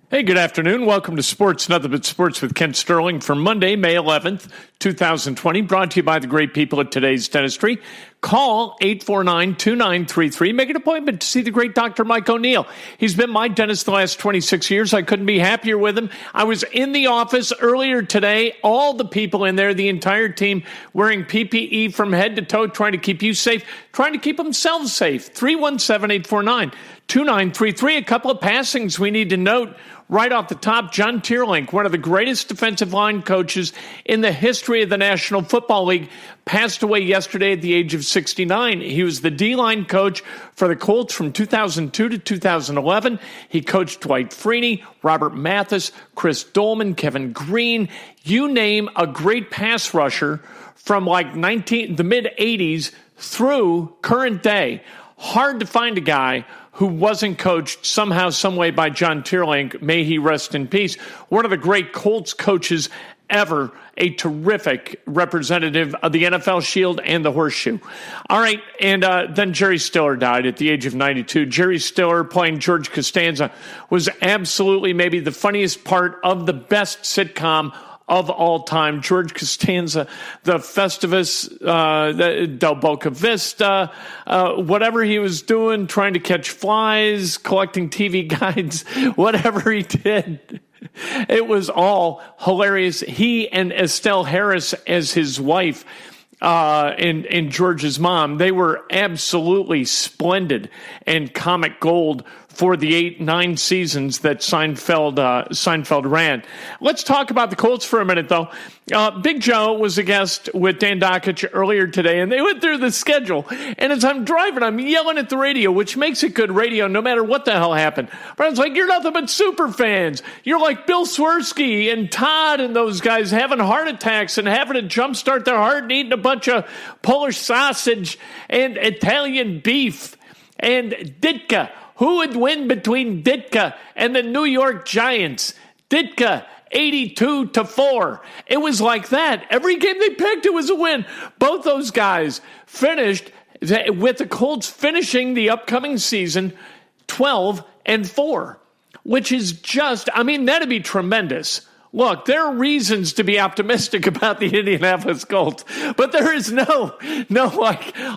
Hey, good afternoon. Welcome to Sports Nothing But Sports with Kent Sterling for Monday, May 11th, 2020. Brought to you by the great people at Today's Dentistry. Call 849-2933. Make an appointment to see the great Dr. Mike O'Neill. He's been my dentist the last 26 years. I couldn't be happier with him. I was in the office earlier today. All the people in there, the entire team, wearing PPE from head to toe, trying to keep you safe, trying to keep themselves safe. 317-849-2933. A couple of passings we need to note. Right off the top, John Teerlinck, one of the greatest defensive line coaches in the history of the National Football League, passed away yesterday at the age of 69. He was the D-line coach for the Colts from 2002 to 2011. He coached Dwight Freeney, Robert Mathis, Chris Dolman, Kevin Green. You name a great pass rusher from like the mid-'80s through current day. Hard to find a guy who wasn't coached somehow, some way by John Teerlinck. May he rest in peace. One of the great Colts coaches ever, a terrific representative of the NFL Shield and the Horseshoe. All right, and then Jerry Stiller died at the age of 92. Jerry Stiller, playing George Costanza, was absolutely maybe the funniest part of the best sitcom of all time. George Costanza, the Festivus, Del Boca Vista, whatever he was doing, trying to catch flies, collecting TV guides, whatever he did. It was all hilarious. He and Estelle Harris as his wife, and George's mom, they were absolutely splendid and comic gold for the 8-9 seasons that Seinfeld ran. Let's talk about the Colts for a minute, though. Big Joe was a guest with Dan Dakich earlier today, and they went through the schedule. And as I'm driving, I'm yelling at the radio, which makes it good radio no matter what the hell happened. But I was like, you're nothing but super fans. You're like Bill Swirsky and Todd and those guys having heart attacks and having to jumpstart their heart and eating a bunch of Polish sausage and Italian beef and Ditka. Who would win between Ditka and the New York Giants? Ditka, 82-4. It was like that. Every game they picked, it was a win. Both those guys finished with the Colts finishing the upcoming season 12-4, which is just, that'd be tremendous. Look, there are reasons to be optimistic about the Indianapolis Colts, but there is no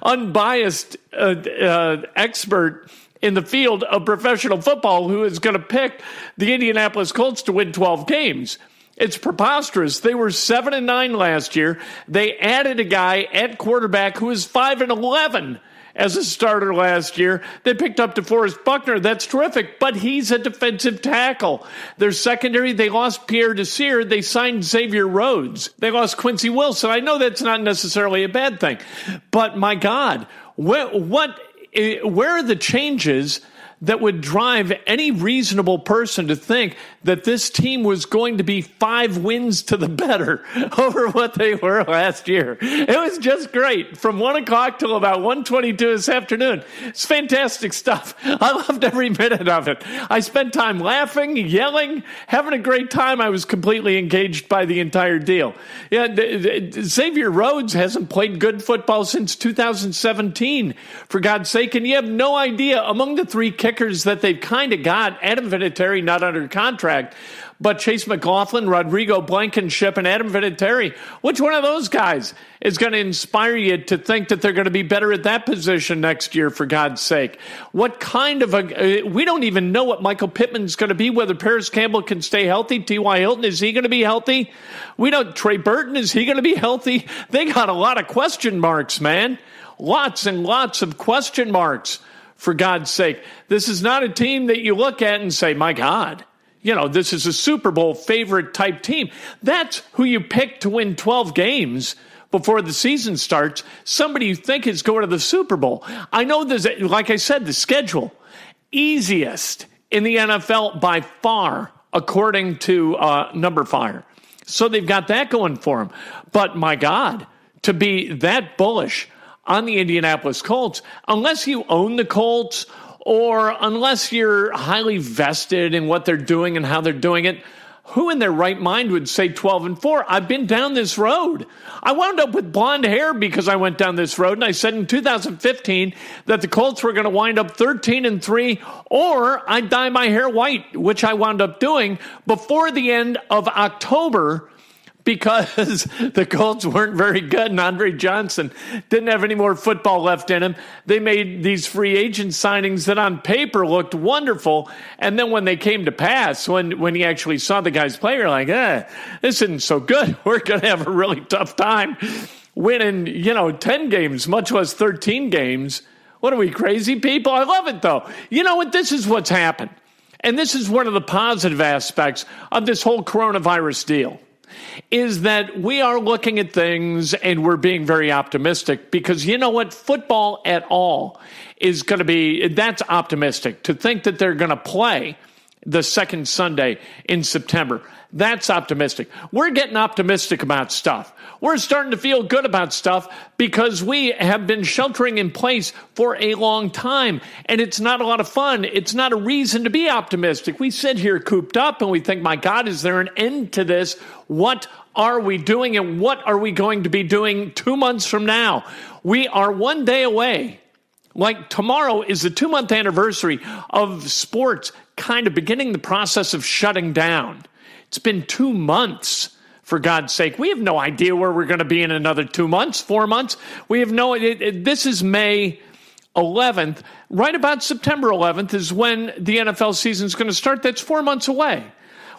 unbiased expert in the field of professional football who is going to pick the Indianapolis Colts to win 12 games. It's preposterous. They were 7-9 last year. They added a guy at quarterback who was 5-11 as a starter last year. They picked up DeForest Buckner. That's terrific, but he's a defensive tackle. Their secondary, they lost Pierre Desir. They signed Xavier Rhodes. They lost Quincy Wilson. I know that's not necessarily a bad thing, but my God, where are the changes that would drive any reasonable person to think that this team was going to be 5 wins to the better over what they were last year? It was just great. From 1 o'clock till about 1:22 this afternoon. It's fantastic stuff. I loved every minute of it. I spent time laughing, yelling, having a great time. I was completely engaged by the entire deal. Yeah, Xavier Rhodes hasn't played good football since 2017, for God's sake, and you have no idea. Among the 3 kickers that they've kind of got, Adam Vinatieri not under contract, but Chase McLaughlin, Rodrigo Blankenship, and Adam Vinatieri, which one of those guys is going to inspire you to think that they're going to be better at that position next year, for God's sake? What kind of we don't even know what Michael Pittman's going to be, whether Paris Campbell can stay healthy. T.Y. Hilton, is he going to be healthy? We don't. Trey Burton, is he going to be healthy? They got a lot of question marks, man. Lots and lots of question marks. For God's sake, this is not a team that you look at and say, my God, this is a Super Bowl favorite type team. That's who you pick to win 12 games before the season starts. Somebody you think is going to the Super Bowl. I know there's, like I said, the schedule, easiest in the NFL by far, according to Number Fire. So they've got that going for them. But my God, to be that bullish on the Indianapolis Colts, unless you own the Colts or unless you're highly vested in what they're doing and how they're doing it, Who in their right mind would say 12-4? I've been down this road. I wound up with blonde hair because I went down this road, and I said in 2015 that the Colts were going to wind up 13-3, or I'd dye my hair white, which I wound up doing before the end of October, because the Colts weren't very good and Andre Johnson didn't have any more football left in him. They made these free agent signings that on paper looked wonderful. And then when they came to pass, when you actually saw the guys play, you're like, this isn't so good. We're going to have a really tough time winning, 10 games, much less 13 games. What are we, crazy people? I love it, though. You know what? This is what's happened. And this is one of the positive aspects of this whole coronavirus deal, is that we are looking at things and we're being very optimistic, because you know what? Football at all is going to be, that's optimistic. To think that they're going to play the second Sunday in September, that's optimistic. We're getting optimistic about stuff. We're starting to feel good about stuff because we have been sheltering in place for a long time, and it's not a lot of fun. It's not a reason to be optimistic. We sit here cooped up and we think, my God, is there an end to this? What are we doing, and what are we going to be doing 2 months from now? We are one day away. Like tomorrow is the 2-month anniversary of sports kind of beginning the process of shutting down. It's been 2 months, for God's sake. We have no idea where we're going to be in another 2 months, 4 months. We have no idea. This is May 11th. Right about September 11th is when the NFL season is going to start. That's 4 months away.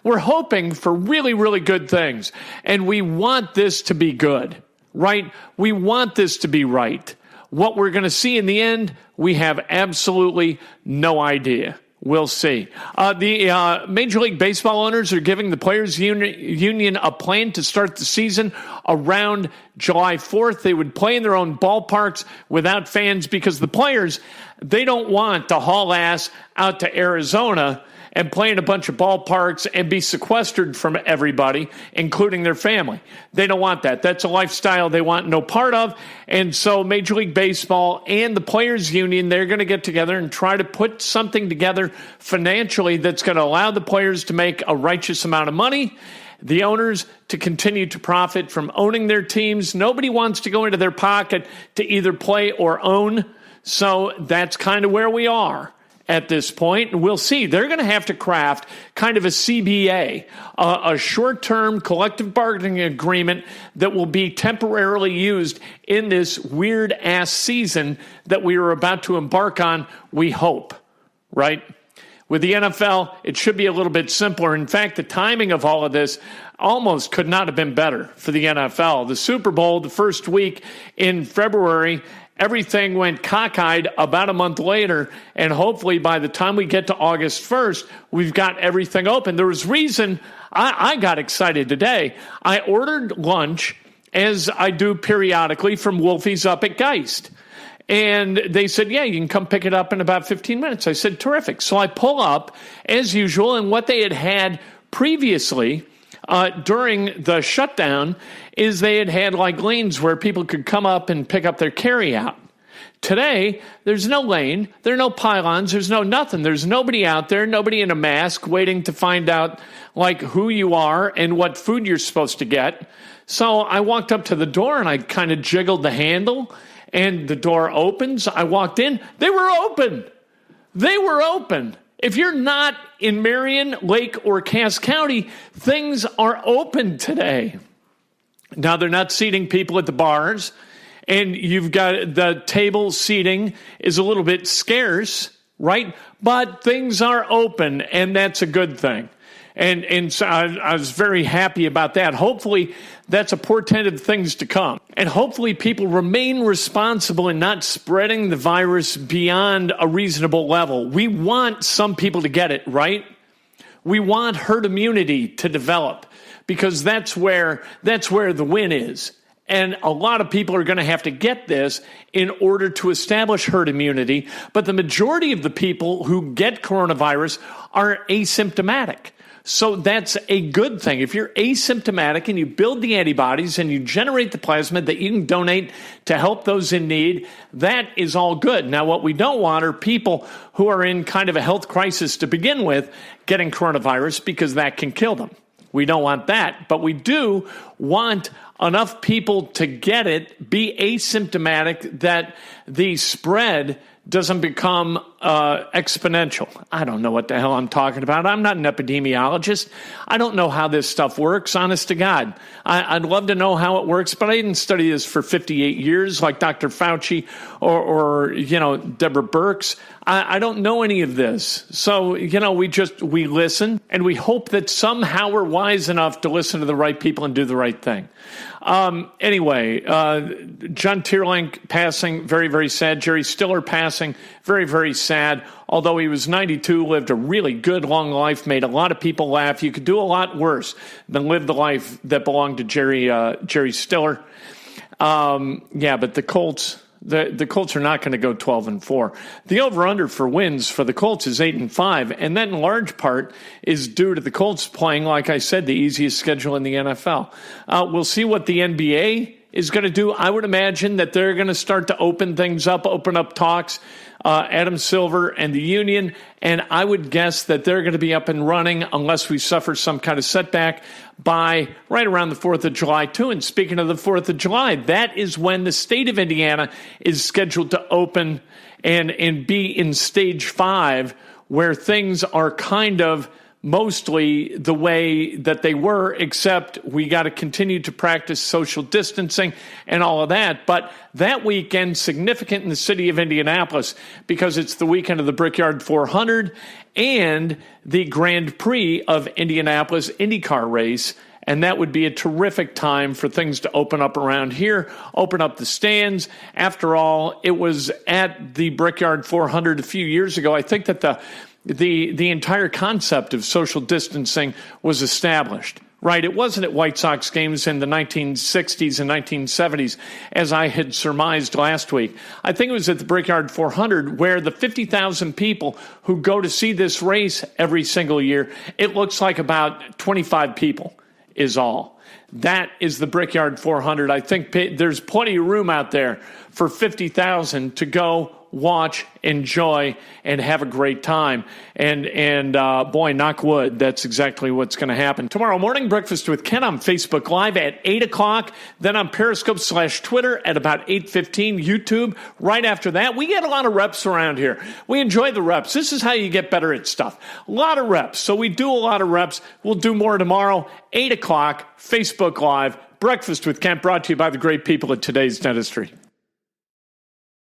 We're hoping for really, really good things. And we want this to be good, right? We want this to be right. What we're going to see in the end, we have absolutely no idea. We'll see. The Major League Baseball owners are giving the Players Union a plan to start the season around July 4th. They would play in their own ballparks without fans, because the players, they don't want to haul ass out to Arizona and play in a bunch of ballparks and be sequestered from everybody, including their family. They don't want that. That's a lifestyle they want no part of. And so Major League Baseball and the Players Union, they're going to get together and try to put something together financially that's going to allow the players to make a righteous amount of money, the owners to continue to profit from owning their teams. Nobody wants to go into their pocket to either play or own. So that's kind of where we are at this point. And we'll see. They're going to have to craft kind of a CBA, a short-term collective bargaining agreement that will be temporarily used in this weird-ass season that we are about to embark on, we hope, right? With the NFL, it should be a little bit simpler. In fact, the timing of all of this almost could not have been better for the NFL. The Super Bowl, the first week in February, everything went cockeyed about a month later, and hopefully by the time we get to August 1st, we've got everything open. There was reason I got excited today. I ordered lunch, as I do periodically, from Wolfie's up at Geist. And they said, yeah, you can come pick it up in about 15 minutes. I said, terrific. So I pull up, as usual, and what they had previously during the shutdown is they had like lanes where people could come up and pick up their carry-out. Today, there's no lane, there are no pylons, there's no nothing. There's nobody out there, nobody in a mask waiting to find out like who you are and what food you're supposed to get. So I walked up to the door and I kind of jiggled the handle, and the door opens. I walked in, they were open. They were open. If you're not in Marion, Lake, or Cass County, things are open today. Now, they're not seating people at the bars, and you've got the table seating is a little bit scarce, right? But things are open, and that's a good thing. And so I was very happy about that. Hopefully, that's a portent of things to come. And hopefully people remain responsible in not spreading the virus beyond a reasonable level. We want some people to get it, right? We want herd immunity to develop, because that's where the win is. And a lot of people are going to have to get this in order to establish herd immunity. But the majority of the people who get coronavirus are asymptomatic. So that's a good thing. If you're asymptomatic and you build the antibodies and you generate the plasma that you can donate to help those in need, that is all good. Now, what we don't want are people who are in kind of a health crisis to begin with getting coronavirus, because that can kill them. We don't want that, but we do want enough people to get it, be asymptomatic, that the spread doesn't become exponential. I don't know what the hell I'm talking about. I'm not an epidemiologist. I don't know how this stuff works, honest to God. I'd love to know how it works, but I didn't study this for 58 years like Dr. Fauci or Deborah Birx. I don't know any of this. So, we listen, and we hope that somehow we're wise enough to listen to the right people and do the right thing. Anyway, John Teerlinck passing, very, very sad. Jerry Stiller passing, very, very sad. Although he was 92, lived a really good, long life, made a lot of people laugh. You could do a lot worse than live the life that belonged to Jerry Stiller. But the Colts... The Colts are not going to go 12-4. The over-under for wins for the Colts is 8-5, and that in large part is due to the Colts playing, like I said, the easiest schedule in the NFL. We'll see what the NBA is going to do. I would imagine that they're going to start to open things up, open up talks, Adam Silver and the union, and I would guess that they're going to be up and running unless we suffer some kind of setback by right around the 4th of July, too. And speaking of the 4th of July, that is when the state of Indiana is scheduled to open and be in stage 5, where things are kind of mostly the way that they were, except we got to continue to practice social distancing and all of that. But that weekend, significant in the city of Indianapolis, because it's the weekend of the Brickyard 400 and the Grand Prix of Indianapolis IndyCar race. And that would be a terrific time for things to open up around here, open up the stands. After all, it was at the Brickyard 400 a few years ago. I think that the entire concept of social distancing was established, right? It wasn't at White Sox games in the 1960s and 1970s, as I had surmised last week. I think it was at the Brickyard 400, where the 50,000 people who go to see this race every single year, it looks like about 25 people is all. That is the Brickyard 400. I think there's plenty of room out there for 50,000 to go watch, enjoy, and have a great time. And boy, knock wood, that's exactly what's going to happen. Tomorrow morning, Breakfast with Ken on Facebook Live at 8 o'clock. Then on Periscope/Twitter at about 8:15. YouTube right after that. We get a lot of reps around here. We enjoy the reps. This is how you get better at stuff. A lot of reps. So we do a lot of reps. We'll do more tomorrow. 8 o'clock, Facebook Live. Breakfast with Ken, brought to you by the great people at Today's Dentistry.